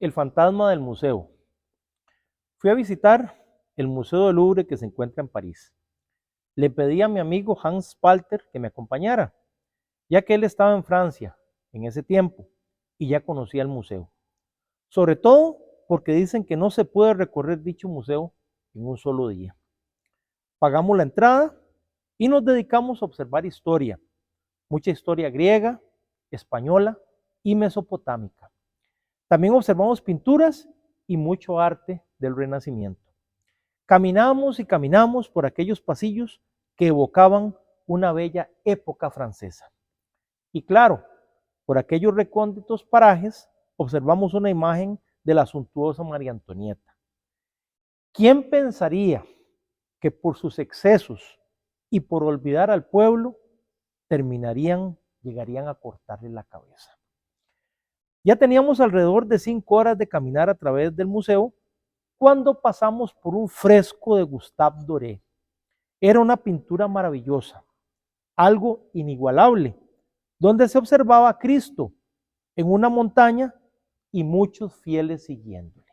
El fantasma del museo. Fui a visitar el Museo del Louvre que se encuentra en París. Le pedí a mi amigo Hans Palter que me acompañara, ya que él estaba en Francia en ese tiempo y ya conocía el museo. Sobre todo porque dicen que no se puede recorrer dicho museo en un solo día. Pagamos la entrada y nos dedicamos a observar historia, mucha historia griega, española y mesopotámica. También observamos pinturas y mucho arte del Renacimiento. Caminamos y caminamos por aquellos pasillos que evocaban una bella época francesa. Y claro, por aquellos recónditos parajes observamos una imagen de la suntuosa María Antonieta. ¿Quién pensaría que por sus excesos y por olvidar al pueblo llegarían a cortarle la cabeza? Ya teníamos alrededor de 5 horas de caminar a través del museo cuando pasamos por un fresco de Gustave Doré. Era una pintura maravillosa, algo inigualable, donde se observaba a Cristo en una montaña y muchos fieles siguiéndole.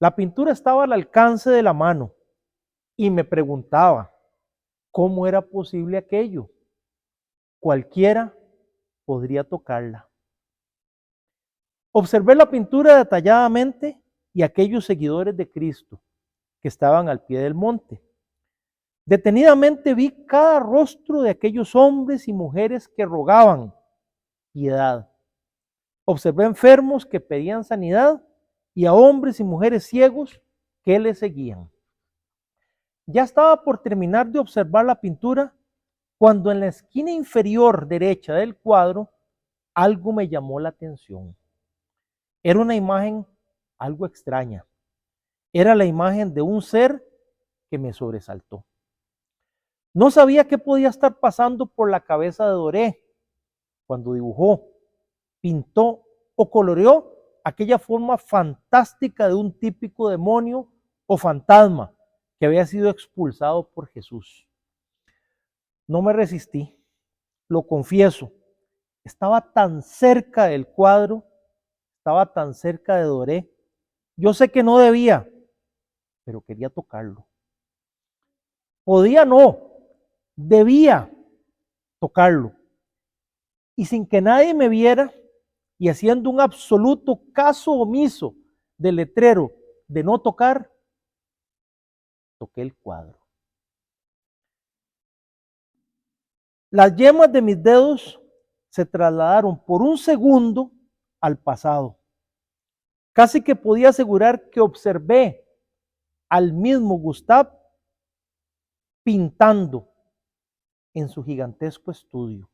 La pintura estaba al alcance de la mano y me preguntaba, ¿cómo era posible aquello? Cualquiera podría tocarla. Observé la pintura detalladamente y aquellos seguidores de Cristo que estaban al pie del monte. Detenidamente vi cada rostro de aquellos hombres y mujeres que rogaban piedad. Observé enfermos que pedían sanidad y a hombres y mujeres ciegos que le seguían. Ya estaba por terminar de observar la pintura cuando en la esquina inferior derecha del cuadro algo me llamó la atención. Era una imagen algo extraña. Era la imagen de un ser que me sobresaltó. No sabía qué podía estar pasando por la cabeza de Doré cuando dibujó, pintó o coloreó aquella forma fantástica de un típico demonio o fantasma que había sido expulsado por Jesús. No me resistí, lo confieso. Estaba tan cerca del cuadro, estaba tan cerca de Doré. Yo sé que no debía, pero quería tocarlo. Podía no, debía tocarlo. Y sin que nadie me viera y haciendo un absoluto caso omiso del letrero de no tocar, toqué el cuadro. Las yemas de mis dedos se trasladaron por un segundo al pasado. Casi que podía asegurar que observé al mismo Gustave pintando en su gigantesco estudio.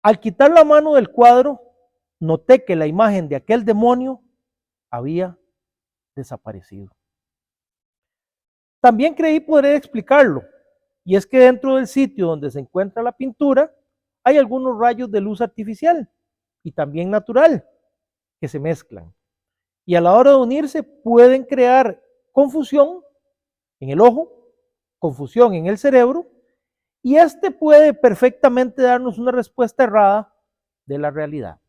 Al quitar la mano del cuadro, noté que la imagen de aquel demonio había desaparecido. También creí poder explicarlo, y es que dentro del sitio donde se encuentra la pintura hay algunos rayos de luz artificial y también natural que se mezclan. Y a la hora de unirse pueden crear confusión en el ojo, confusión en el cerebro, y este puede perfectamente darnos una respuesta errada de la realidad.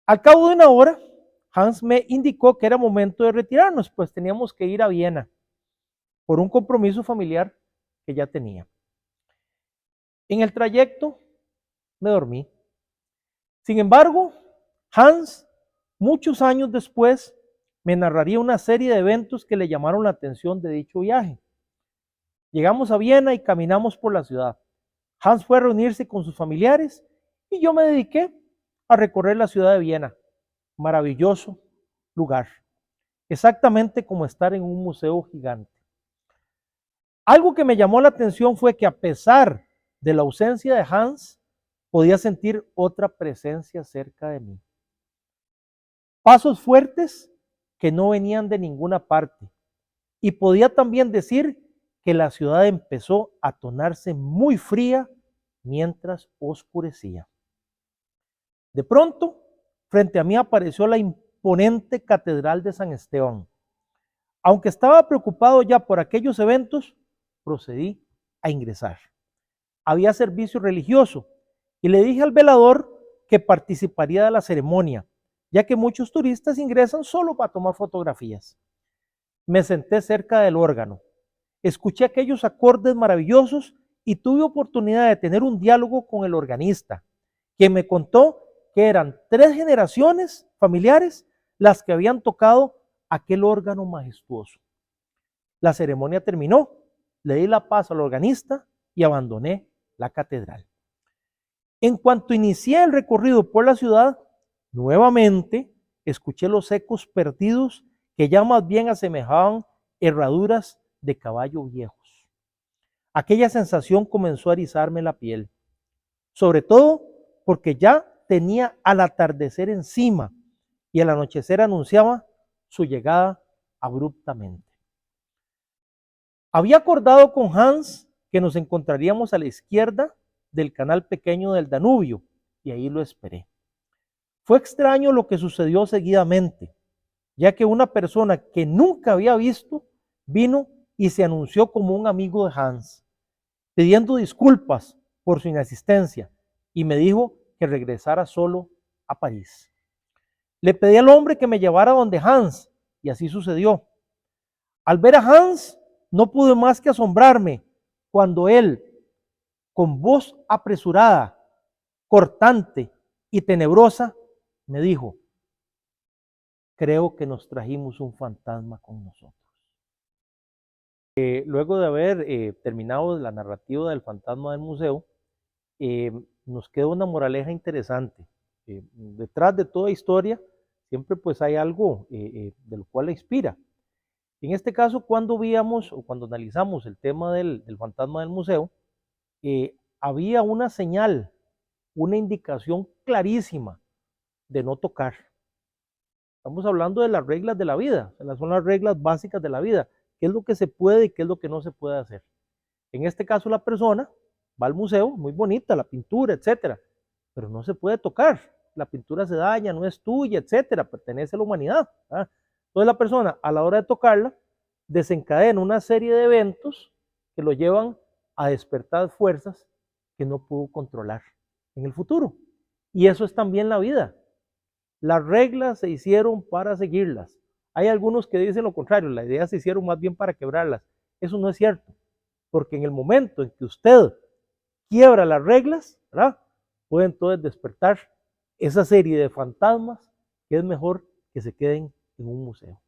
Al cabo de una hora, Hans me indicó que era momento de retirarnos, pues teníamos que ir a Viena por un compromiso familiar que ya tenía. En el trayecto me dormí. Sin embargo, Hans, muchos años después, me narraría una serie de eventos que le llamaron la atención de dicho viaje. Llegamos a Viena y caminamos por la ciudad. Hans fue a reunirse con sus familiares y yo me dediqué a recorrer la ciudad de Viena. Maravilloso lugar, exactamente como estar en un museo gigante. Algo que me llamó la atención fue que a pesar de la ausencia de Hans, podía sentir otra presencia cerca de mí. Pasos fuertes que no venían de ninguna parte. Y podía también decir que la ciudad empezó a tornarse muy fría mientras oscurecía. De pronto, frente a mí apareció la imponente Catedral de San Esteban. Aunque estaba preocupado ya por aquellos eventos, procedí a ingresar. Había servicio religioso y le dije al velador que participaría de la ceremonia, ya que muchos turistas ingresan solo para tomar fotografías. Me senté cerca del órgano, escuché aquellos acordes maravillosos y tuve oportunidad de tener un diálogo con el organista, quien me contó que eran 3 generaciones familiares las que habían tocado aquel órgano majestuoso. La ceremonia terminó, le di la paz al organista y abandoné la catedral. En cuanto inicié el recorrido por la ciudad, nuevamente escuché los ecos perdidos que ya más bien asemejaban herraduras de caballo viejos. Aquella sensación comenzó a erizarme la piel, sobre todo porque ya tenía al atardecer encima y el anochecer anunciaba su llegada abruptamente. Había acordado con Hans que nos encontraríamos a la izquierda del canal pequeño del Danubio y ahí lo esperé. Fue extraño lo que sucedió seguidamente, ya que una persona que nunca había visto vino y se anunció como un amigo de Hans, pidiendo disculpas por su inasistencia y me dijo que regresara solo a París. Le pedí al hombre que me llevara donde Hans y así sucedió. Al ver a Hans, no pude más que asombrarme cuando él, con voz apresurada, cortante y tenebrosa, me dijo: creo que nos trajimos un fantasma con nosotros. Luego de haber terminado la narrativa del fantasma del museo, nos queda una moraleja interesante. Detrás de toda historia siempre pues hay algo de lo cual la inspira. En este caso, cuando víamos o cuando analizamos el tema del fantasma del museo, había una señal, una indicación clarísima de no tocar. Estamos hablando de las reglas de la vida, son las reglas básicas de la vida, qué es lo que se puede y qué es lo que no se puede hacer. En este caso, la persona va al museo, muy bonita, la pintura, etcétera, pero no se puede tocar. La pintura se daña, no es tuya, etcétera, pertenece a la humanidad. Entonces, la persona, a la hora de tocarla, desencadena una serie de eventos que lo llevan a despertar fuerzas que no pudo controlar en el futuro. Y eso es también la vida. Las reglas se hicieron para seguirlas. Hay algunos que dicen lo contrario, las ideas se hicieron más bien para quebrarlas. Eso no es cierto, porque en el momento en que usted quiebra las reglas, ¿verdad?, puede entonces despertar esa serie de fantasmas que es mejor que se queden en un museo.